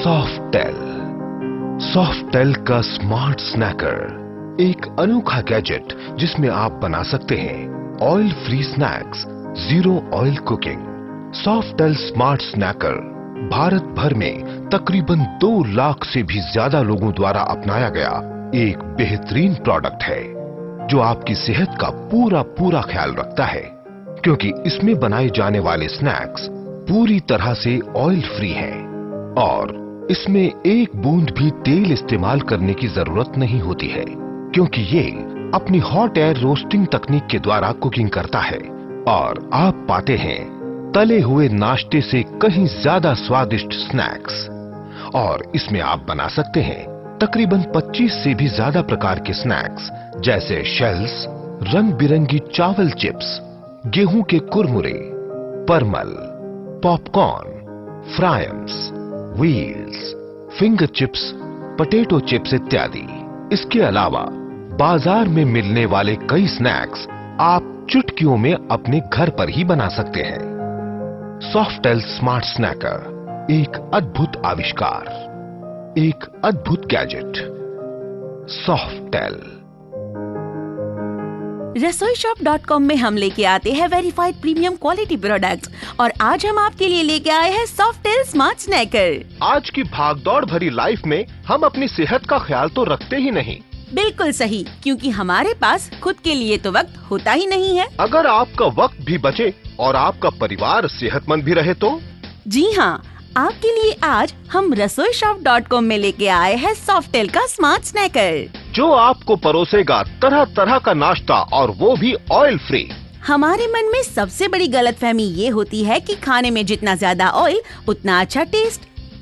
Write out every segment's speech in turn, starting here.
सॉफ्टेल। सॉफ्टेल का smart sneaker एक अनोखा गैजेट जिसमें आप बना सकते हैं oil free snacks, zero oil cooking. Softel smart snacker Bharat भर में तकरीबन 2 लाख से भी ज्यादा लोगों द्वारा अपनाया गया एक बेहतरीन प्रोडक्ट है जो आपकी सेहत का पूरा ख्याल रखता है, क्योंकि इसमें बनाए जाने वाले स्नैक्स पूरी तरह से ऑयल फ्री हैं और इसमें एक बूंद भी तेल इस्तेमाल करने की जरूरत नहीं होती है, क्योंकि ये अपनी हॉट एयर रोस्टिंग तकनीक के द्वारा कुकिंग करता है और आप पाते हैं तले हुए नाश्ते से कहीं ज्यादा स्वादिष्ट स्नैक्स। और इसमें आप बना सकते हैं तकरीबन 25 से भी ज्यादा प्रकार के स्नैक्स, जैसे शेल्स, रंग बिरंगी चावल चिप्स, गेहूं के कुरमुरे, परमल, popcorn, fryums, wheels, finger chips, potato chips इत्यादि। इसके अलावा बाजार में मिलने वाले कई स्नैक्स आप चुटकियों में अपने घर पर ही बना सकते हैं। सॉफ्टेल स्मार्ट स्नैकर एक अद्भुत आविष्कार, एक अद्भुत गैजेट। सॉफ्टेल। रसोईशॉप.com में हम लेके आते हैं वेरीफाइड प्रीमियम क्वालिटी प्रोडक्ट्स और आज हम आपके लिए लेके आए हैं सॉफ्टेल स्मार्ट स्नैकर। आज की भागदौड़ भरी लाइफ में हम अपनी सेहत का ख्याल तो रखते ही नहीं। बिल्कुल सही, क्योंकि हमारे पास खुद के लिए तो वक्त होता ही नहीं है। अगर आपका वक्त भी बचे और आपका परिवार सेहतमंद भी रहे तो? जी हाँ, आपके लिए आज हम रसोईशॉप.com में लेके आए हैं सॉफ्टेल का स्मार्ट स्नैकर, जो आपको परोसेगा तरह तरह का नाश्ता और वो भी ऑयल फ्री। हमारे मन में सबसे बड़ी गलतफहमी ये होती है कि खाने में जितना ज्यादा ऑयल उतना अच्छा टेस्ट,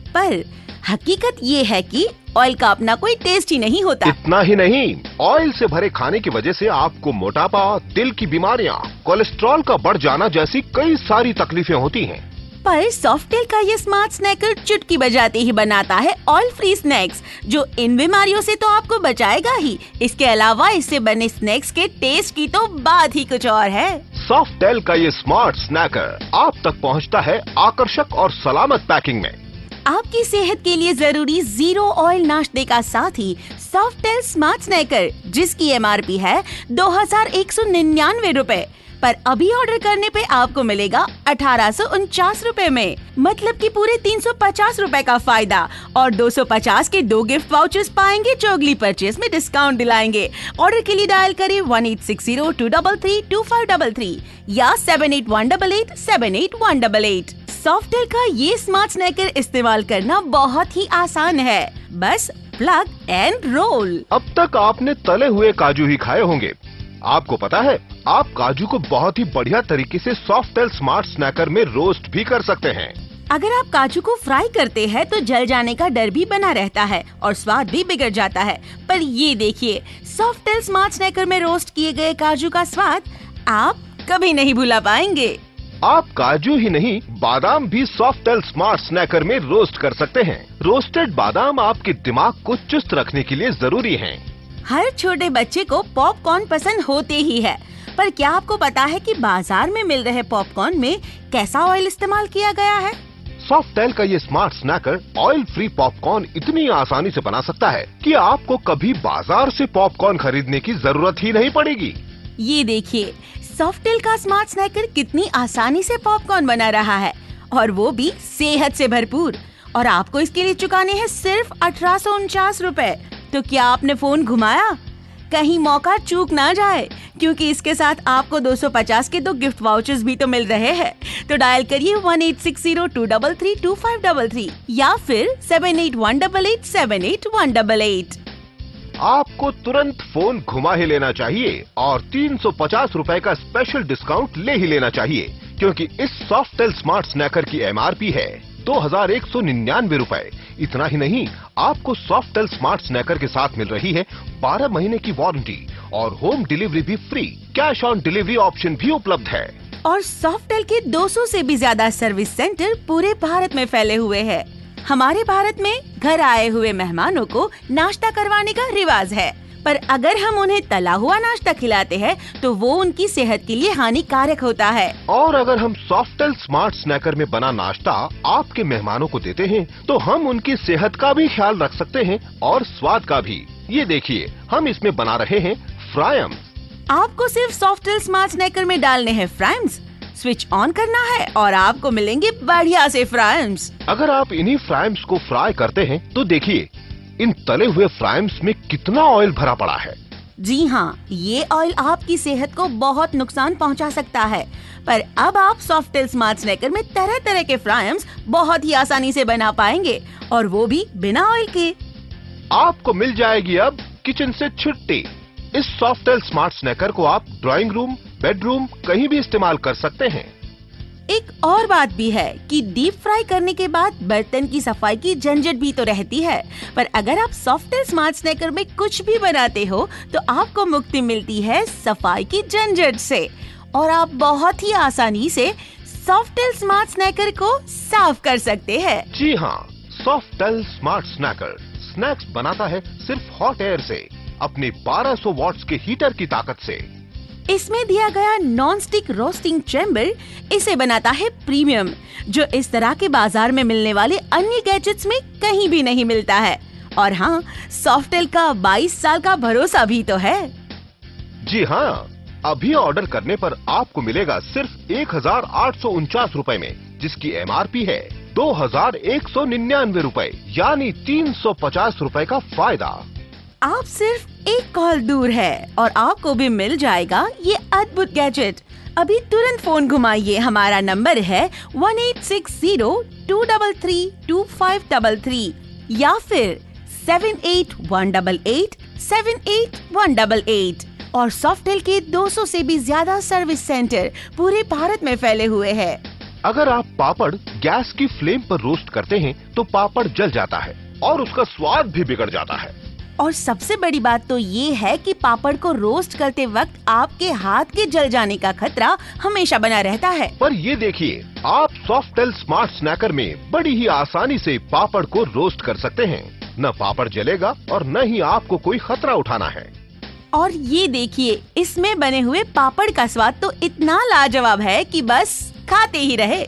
पर हकीकत ये है कि ऑयल का अपना कोई टेस्ट ही नहीं होता। इतना ही नहीं, ऑयल से भरे खाने की वजह से आपको मोटापा, दिल की बीमारियां, कोलेस्ट्रॉल का बढ़ जाना जैसी कई सारी तकलीफें होती हैं। पर सॉफ्टेल का ये स्मार्ट स्नैकर चुटकी बजाते ही बनाता है ऑयल फ्री स्नैक्स, जो इन बीमारियों से तो आपको बचाएगा ही, इसके अलावा इससे बने स्नैक्स के टेस्ट की तो बात ही कुछ और है। सॉफ्टेल का ये स्मार्ट स्नैकर आप तक पहुंचता है आकर्षक और सलामत पैकिंग में। आपकी सेहत के लिए जरूरी जीरो ऑयल नाश्ते का साथ ही सॉफ्टेल स्मार्ट स्नैकर, जिसकी MRP है 2199 रुपए, पर अभी ऑर्डर करने पे आपको मिलेगा 1849 रुपए में, मतलब कि पूरे 350 रुपए का फायदा और 250 के 2 गिफ्ट वाउचर्स पाएंगे जो अगली परचेज में डिस्काउंट दिलाएंगे। ऑर्डर के लिए डायल करें 1860-233-2533 या 7818878188। सॉफ्टेल का ये स्मार्ट स्नैकर इस्तेमाल करना बहुत ही आसान है, बस प्लग एंड रोल। अब तक आपने तले हुए काजू ही खाए होंगे। आपको पता है आप काजू को बहुत ही बढ़िया तरीके से सॉफ्टेल स्मार्ट स्नैकर में रोस्ट भी कर सकते हैं। अगर आप काजू को फ्राई करते हैं तो जल जाने का डर भी बना रहता है और स्वाद भी बिगड़ जाता है, पर ये देखिए, सॉफ्टेल स्मार्ट स्नैकर में रोस्ट किए गए काजू का स्वाद आप कभी नहीं भुला पाएंगे। आप काजू ही नहीं, बादाम भी सॉफ्टेल स्मार्ट स्नैकर में रोस्ट कर सकते हैं। रोस्टेड बादाम आपके दिमाग को चुस्त रखने के लिए जरूरी हैं। हर छोटे बच्चे को पॉपकॉर्न पसंद होते ही है, पर क्या आपको पता है कि बाजार में मिल रहे पॉपकॉर्न में कैसा ऑयल इस्तेमाल किया गया है? सॉफ्टेल का ये smart sneaker oil free popcorn इतनी आसानी से बना सकता है कि आपको कभी बाजार से पॉपकॉर्न खरीदने की जरूरत ही नहीं पड़ेगी। ये देखिए, सॉफ्टेल का स्मार्ट स्नैकर कितनी आसानी से पॉपकॉर्न बना रहा है, और वो भी सेहत से भरपूर, और आपको इसके लिए चुकाने हैं सिर्फ 1849 रुपए। तो क्या आपने फोन घुमाया? कहीं मौका चूक ना जाए, क्योंकि इसके साथ आपको 250 के 2 गिफ्ट वाउचर्स भी तो मिल रहे हैं। तो डायल करिए 1860-233-2533 या फिर 7818878188। आपको तुरंत फोन घुमा ही लेना चाहिए और 350 रुपए का स्पेशल डिस्काउंट ले ही लेना चाहिए, क्योंकि इस सॉफ्टेल स्मार्ट स्नैकर की MRP है 2199 रुपए। इतना ही नहीं, आपको सॉफ्टेल स्मार्ट स्नैकर के साथ मिल रही है 12 महीने की वारंटी और होम डिलीवरी भी free. Cash on delivery option भी उपलब्ध है। और सॉफ्टेल के 200 से भी ज्यादा सर्विस सेंटर पूरे भारत में फैले हुए हैं। हमारे भारत में घर आए हुए मेहमानों को नाश्ता करवाने का रिवाज है, पर अगर हम उन्हें तला हुआ नाश्ता खिलाते हैं तो वो उनकी सेहत के लिए हानिकारक होता है। और अगर हम सॉफ्टेल स्मार्ट स्नैकर में बना नाश्ता आपके मेहमानों को देते हैं तो हम उनकी सेहत का भी ख्याल रख सकते हैं और स्वाद का भी। ये देखिए, हम इसमें बना रहे हैं फ्रायम्स। आपको सिर्फ सॉफ्टेल स्मार्ट स्नैकर में डालने हैं फ्रायम्स, स्विच ऑन करना है और आपको मिलेंगे बढ़िया से फ्रायम्स। अगर आप इन्हीं फ्रायम्स को फ्राई करते हैं तो देखिए, इन तले हुए फ्रायम्स में कितना ऑयल भरा पड़ा है। जी हाँ, ये ऑयल आपकी सेहत को बहुत नुकसान पहुंचा सकता है, पर अब आप सॉफ्टेल स्मार्ट स्नैकर में तरह तरह के फ्रायम्स बहुत ही आसानी से बना पाएंगे, और वो भी बिना ऑयल के। आपको मिल जाएगी अब किचन से छुट्टी। इस सॉफ्टेल स्मार्ट स्नैकर को आप ड्राइंग रूम, बेडरूम कहीं भी इस्तेमाल कर सकते हैं। एक और बात भी है कि डीप फ्राई करने के बाद बर्तन की सफाई की झंझट भी तो रहती है, पर अगर आप सॉफ्टेल स्मार्ट स्नैकर में कुछ भी बनाते हो तो आपको मुक्ति मिलती है सफाई की झंझट से, और आप बहुत ही आसानी से सॉफ्टेल स्मार्ट स्नैकर को साफ कर सकते हैं। जी हाँ, सॉफ्टेल स्मार्ट स्नैकर स्नैक्स बनाता है सिर्फ हॉट एयर से, अपने 1200 वॉट्स के हीटर की ताकत से। इसमें दिया गया नॉन स्टिक रोस्टिंग चैम्बर इसे बनाता है प्रीमियम, जो इस तरह के बाजार में मिलने वाले अन्य गैजेट्स में कहीं भी नहीं मिलता है। और हाँ, सॉफ्टेल का 22 साल का भरोसा भी तो है। जी हाँ, अभी ऑर्डर करने पर आपको मिलेगा सिर्फ 1849 रुपए में, जिसकी MRP है 2199 रुपए, यानी 350 रुपए का फायदा। आप सिर्फ एक कॉल दूर है और आपको भी मिल जाएगा ये अद्भुत गैजेट। अभी तुरंत फोन घुमाइए, हमारा नंबर है 1860-233-2533 या फिर 78-188-78188। और सॉफ्टेल के 200 से भी ज्यादा सर्विस सेंटर पूरे भारत में फैले हुए हैं। अगर आप पापड़ गैस की फ्लेम पर रोस्ट करते हैं तो पापड़ जल जाता है और उसका स्वाद भी बिगड़ जाता है। और सबसे बड़ी बात तो ये है कि पापड़ को रोस्ट करते वक्त आपके हाथ के जल जाने का खतरा हमेशा बना रहता है। पर ये देखिए, आप सॉफ्टेल स्मार्ट स्नैकर में बड़ी ही आसानी से पापड़ को रोस्ट कर सकते हैं। न पापड़ जलेगा और न ही आपको कोई खतरा उठाना है। और ये देखिए, इसमें बने हुए पापड़ का स्वाद तो इतना लाजवाब है कि बस खाते ही रहे।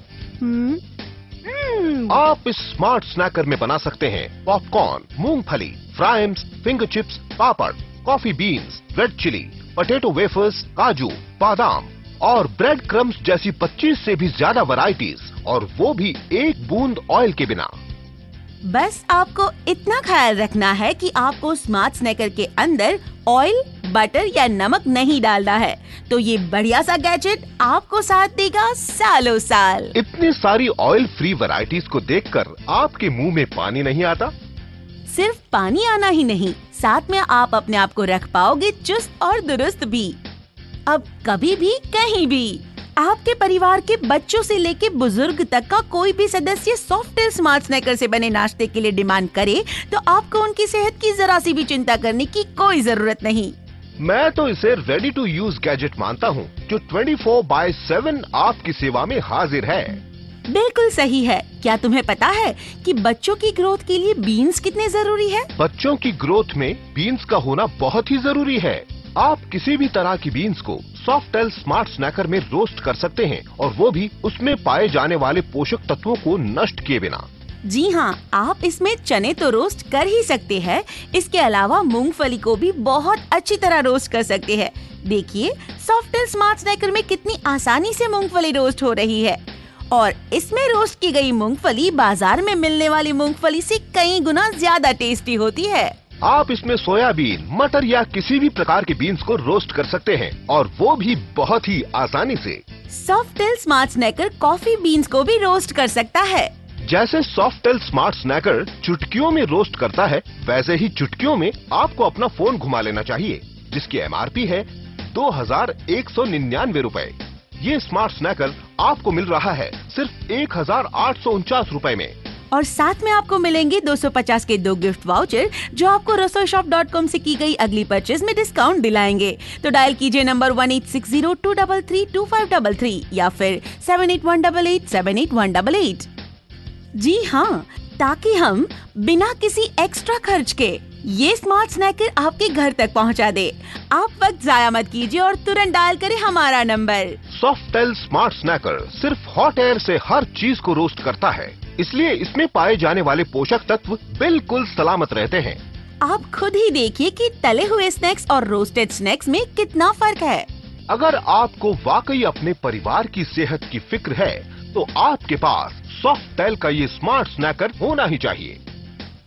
आप इस स्मार्ट स्नैकर में बना सकते हैं पॉपकॉर्न, मूंगफली, fryums, finger chips, papad, coffee beans, red chili, potato wafers, काजू, बादाम और ब्रेड क्रम्स जैसी 25 से भी ज्यादा वैरायटीज, और वो भी एक बूंद ऑयल के बिना। बस आपको इतना ख्याल रखना है कि आपको स्मार्ट स्नैकर के अंदर ऑयल, बटर या नमक नहीं डालना है, तो ये बढ़िया सा गैजेट आपको साथ देगा सालों साल। इतनी सारी ऑयल फ्री वैरायटीज को देखकर आपके मुंह में पानी नहीं आता? सिर्फ पानी आना ही नहीं, साथ में आप अपने आप को रख पाओगे चुस्त और दुरुस्त भी। अब कभी भी कहीं भी आपके परिवार के बच्चों से लेके बुजुर्ग तक का कोई भी सदस्य सॉफ्टेल स्मार्ट स्नैकर से बने नाश्ते के लिए डिमांड करे तो आपको उनकी सेहत की जरा सी भी चिंता करने की कोई जरूरत नहीं। मैं तो इसे रेडी टू यूज गैजेट मानता हूँ, जो 24/7 आपकी सेवा में हाजिर है। बिल्कुल सही है। क्या तुम्हें पता है कि बच्चों की ग्रोथ के लिए बीन्स कितने जरूरी है? बच्चों की ग्रोथ में बीन्स का होना बहुत ही जरूरी है। आप किसी भी तरह की बीन्स को सॉफ्टेल स्मार्ट स्नैकर में रोस्ट कर सकते हैं, और वो भी उसमें पाए जाने वाले पोषक तत्वों को नष्ट किए बिना। जी हाँ, आप इसमें चने तो रोस्ट कर ही सकते हैं, इसके अलावा मूंगफली को भी बहुत अच्छी तरह रोस्ट कर सकते हैं। देखिए, सॉफ्टेल स्मार्ट स्नैकर में कितनी आसानी से मूंगफली रोस्ट हो रही है, और इसमें रोस्ट की गई मूंगफली बाजार में मिलने वाली मूंगफली से कई गुना ज्यादा टेस्टी होती है। आप इसमें सोयाबीन, मटर या किसी भी प्रकार के बीन्स को रोस्ट कर सकते हैं, और वो भी बहुत ही आसानी से। सॉफ्टेल स्मार्ट स्नैकर कॉफी बीन्स को भी रोस्ट कर सकता है। जैसे सॉफ्टेल स्मार्ट स्नैकर चुटकियों में रोस्ट करता है, वैसे ही चुटकियों में आपको अपना फोन घुमा लेना चाहिए, जिसकी MRP है 2199 रुपए। ये स्मार्ट स्नैकर आपको मिल रहा है सिर्फ 1849 रुपए में। और साथ में आपको मिलेंगे 250 के 2 गिफ्ट वाउचर, जो आपको रसोईशॉप.com से की गई अगली परचेज में डिस्काउंट दिलाएंगे। तो डायल कीजिए नंबर 1860-233-2533 या फिर 78-188-78188। जी हाँ, ताकि हम बिना किसी एक्स्ट्रा खर्च के ये स्मार्ट स्नैकर आपके घर तक पहुंचा दे। आप वक्त जाया मत कीजिए और तुरंत डायल करें हमारा नंबर। सॉफ्टेल स्मार्ट स्नैकर सिर्फ हॉट एयर से हर चीज को रोस्ट करता है, इसलिए इसमें पाए जाने वाले पोषक तत्व बिल्कुल सलामत रहते हैं। आप खुद ही देखिए कि तले हुए स्नैक्स और रोस्टेड स्नैक्स में कितना फर्क है। अगर आपको वाकई अपने परिवार की सेहत की फिक्र है, तो आपके पास सॉफ्टेल का ये स्मार्ट स्नैकर होना ही चाहिए।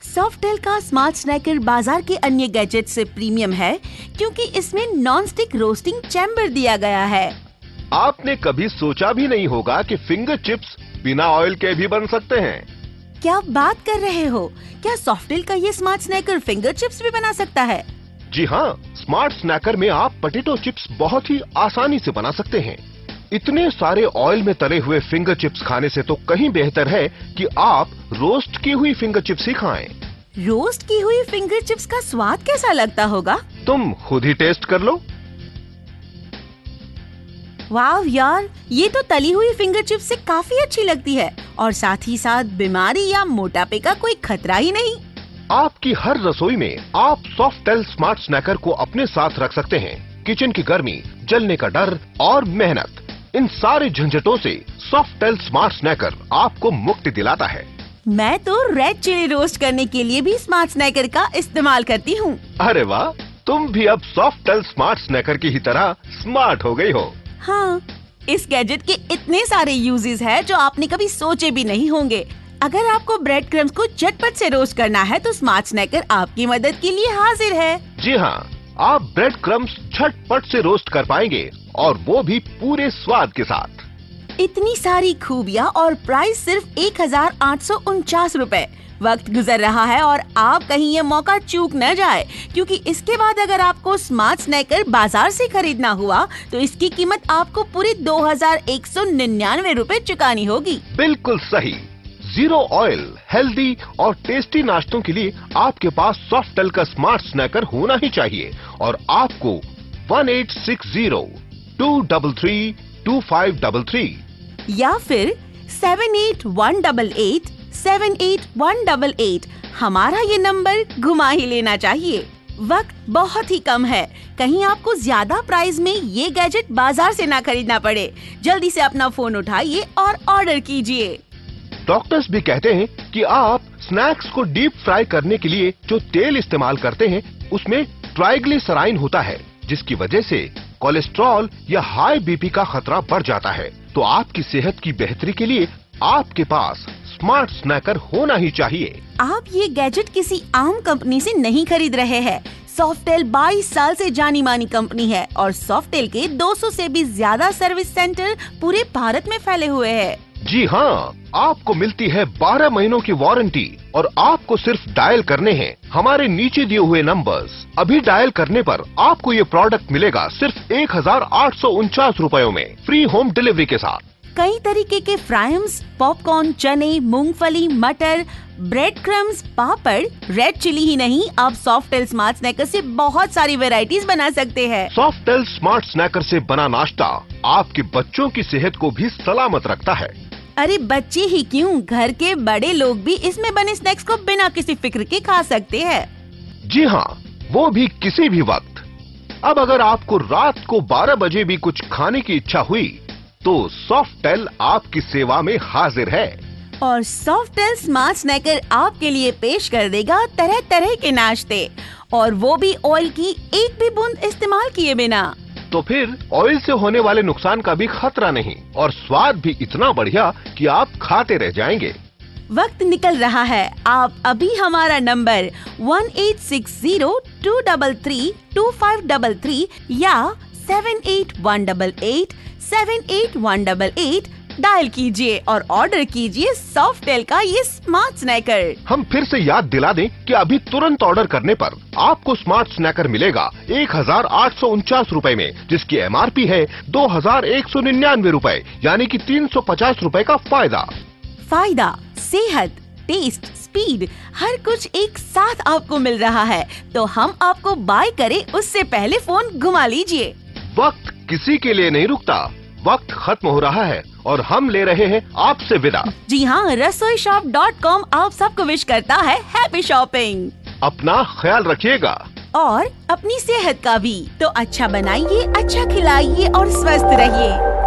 सॉफ्टेल का स्मार्ट स्नैकर बाजार के अन्य गैजेट से प्रीमियम है, क्योंकि इसमें नॉन स्टिक रोस्टिंग चैम्बर दिया गया है। आपने कभी सोचा भी नहीं होगा कि फिंगर चिप्स बिना ऑयल के भी बन सकते हैं। क्या आप बात कर रहे हो? क्या सॉफ्टेल का ये स्मार्ट स्नैकर फिंगर चिप्स भी बना सकता है? जी हाँ, स्मार्ट स्नैकर में आप पोटैटो चिप्स बहुत ही आसानी से बना सकते हैं। इतने सारे ऑयल में तले हुए फिंगर चिप्स खाने से तो कहीं बेहतर है कि आप रोस्ट की हुई फिंगर चिप्स ही खाएं। रोस्ट की हुई फिंगर चिप्स का स्वाद कैसा लगता होगा? तुम खुद ही टेस्ट कर लो। वाह यार, ये तो तली हुई फिंगर चिप्स से काफी अच्छी लगती है और साथ ही साथ बीमारी या मोटापे का कोई खतरा ही नहीं। आपकी हर रसोई में आप सॉफ्टेल स्मार्ट स्नैकर को अपने साथ रख सकते हैं। किचन की गर्मी, जलने का डर और मेहनत, इन सारे झंझटों से सॉफ्टेल स्मार्ट स्नैकर आपको मुक्ति दिलाता है। मैं तो रेड चिली रोस्ट करने के लिए भी स्मार्ट स्नैकर का इस्तेमाल करती हूँ। अरे वाह, तुम भी अब सॉफ्टेल स्मार्ट स्नैकर की ही तरह स्मार्ट हो गई हो। हाँ, इस गैजेट के इतने सारे यूजेस हैं जो आपने कभी सोचे भी नहीं होंगे। अगर आपको ब्रेड क्रम्स को झटपट से रोस्ट करना है तो स्मार्ट स्नैकर आपकी मदद के लिए हाजिर है। जी हाँ, आप ब्रेड क्रम्स झटपट से रोस्ट कर पाएंगे और वो भी पूरे स्वाद के साथ। इतनी सारी खूबियाँ और प्राइस सिर्फ 1849 रुपए। वक्त गुजर रहा है और आप कहीं ये मौका चूक न जाए, क्योंकि इसके बाद अगर आपको स्मार्ट स्नैकर बाजार से खरीदना हुआ तो इसकी कीमत आपको पूरे 2199 रुपए चुकानी होगी। बिल्कुल सही। जीरो ऑयल, हेल्दी और टेस्टी नाश्तों के लिए आपके पास सॉफ्टेल का स्मार्ट स्नैकर होना ही चाहिए और आपको 1860-233-2533 या फिर 78-188-78188 हमारा ये नंबर घुमा ही लेना चाहिए। वक्त बहुत ही कम है, कहीं आपको ज्यादा प्राइस में ये गैजेट बाजार से ना खरीदना पड़े। जल्दी से अपना फोन उठाइए और ऑर्डर कीजिए। डॉक्टर्स भी कहते हैं कि आप स्नैक्स को डीप फ्राई करने के लिए जो तेल इस्तेमाल करते हैं उसमें ट्राइग्लिसराइड होता है, जिसकी वजह से कोलेस्ट्रॉल या हाई बीपी का खतरा बढ़ जाता है। तो आपकी सेहत की बेहतरी के लिए आपके पास स्मार्ट स्नैकर होना ही चाहिए। आप ये गैजेट किसी आम कंपनी से नहीं खरीद रहे हैं। सॉफ्टेल 22 साल से जानी मानी कंपनी है और सॉफ्टेल के 200 से भी ज्यादा सर्विस सेंटर पूरे भारत में फैले हुए हैं। जी हाँ, आपको मिलती है 12 महीनों की वारंटी और आपको सिर्फ डायल करने हैं हमारे नीचे दिए हुए नंबर्स। अभी डायल करने पर आपको ये प्रोडक्ट मिलेगा सिर्फ 1849 रुपयों में, फ्री होम डिलीवरी के साथ। कई तरीके के फ्राइम्स, पॉपकॉर्न, चने, मूंगफली, मटर, ब्रेड क्रम्स, पापड़, रेड चिली ही नहीं, आप सॉफ्टेल स्मार्ट स्नैकर से बहुत सारी वैरायटीज बना सकते हैं। सॉफ्टेल स्मार्ट स्नैकर से बना नाश्ता आपके बच्चों की सेहत को भी सलामत रखता है। अरे बच्चे ही क्यों, घर के बड़े लोग भी इसमें बने स्नैक्स को बिना किसी फिक्र के खा सकते हैं। जी हाँ, वो भी किसी भी वक्त। अब अगर आपको रात को 12 बजे भी कुछ खाने की इच्छा हुई तो सॉफ्टेल आपकी सेवा में हाजिर है। और सॉफ्टेल स्मार्ट स्नैकर आपके लिए पेश कर देगा तरह तरह के नाश्ते, और वो भी ऑयल की एक भी बूंद इस्तेमाल किए बिना। तो फिर ऑयल से होने वाले नुकसान का भी खतरा नहीं और स्वाद भी इतना बढ़िया कि आप खाते रह जाएंगे। वक्त निकल रहा है, आप अभी हमारा नंबर 1860-233-2533 या 78-188-78188 डायल कीजिए और ऑर्डर कीजिए सॉफ्टेल का ये स्मार्ट स्नैकर। हम फिर से याद दिला दें कि अभी तुरंत ऑर्डर करने पर आपको स्मार्ट स्नैकर मिलेगा 1849 रुपए में, जिसकी एमआरपी है 2199 रुपए, यानी कि 350 रुपए का फायदा। फायदा, सेहत, टेस्ट, स्पीड, हर कुछ एक साथ आपको मिल रहा है। तो हम आपको बाय करें उससे पहले फोन घुमा लीजिए। वक्त किसी के लिए नहीं रुकता, वक्त खत्म हो रहा है और हम ले रहे हैं आपसे विदा। जी हाँ, रसोईशॉप.com आप सबको विश करता है हैप्पी शॉपिंग। अपना ख्याल रखिएगा और अपनी सेहत का भी। तो अच्छा बनाइए, अच्छा खिलाइए और स्वस्थ रहिए।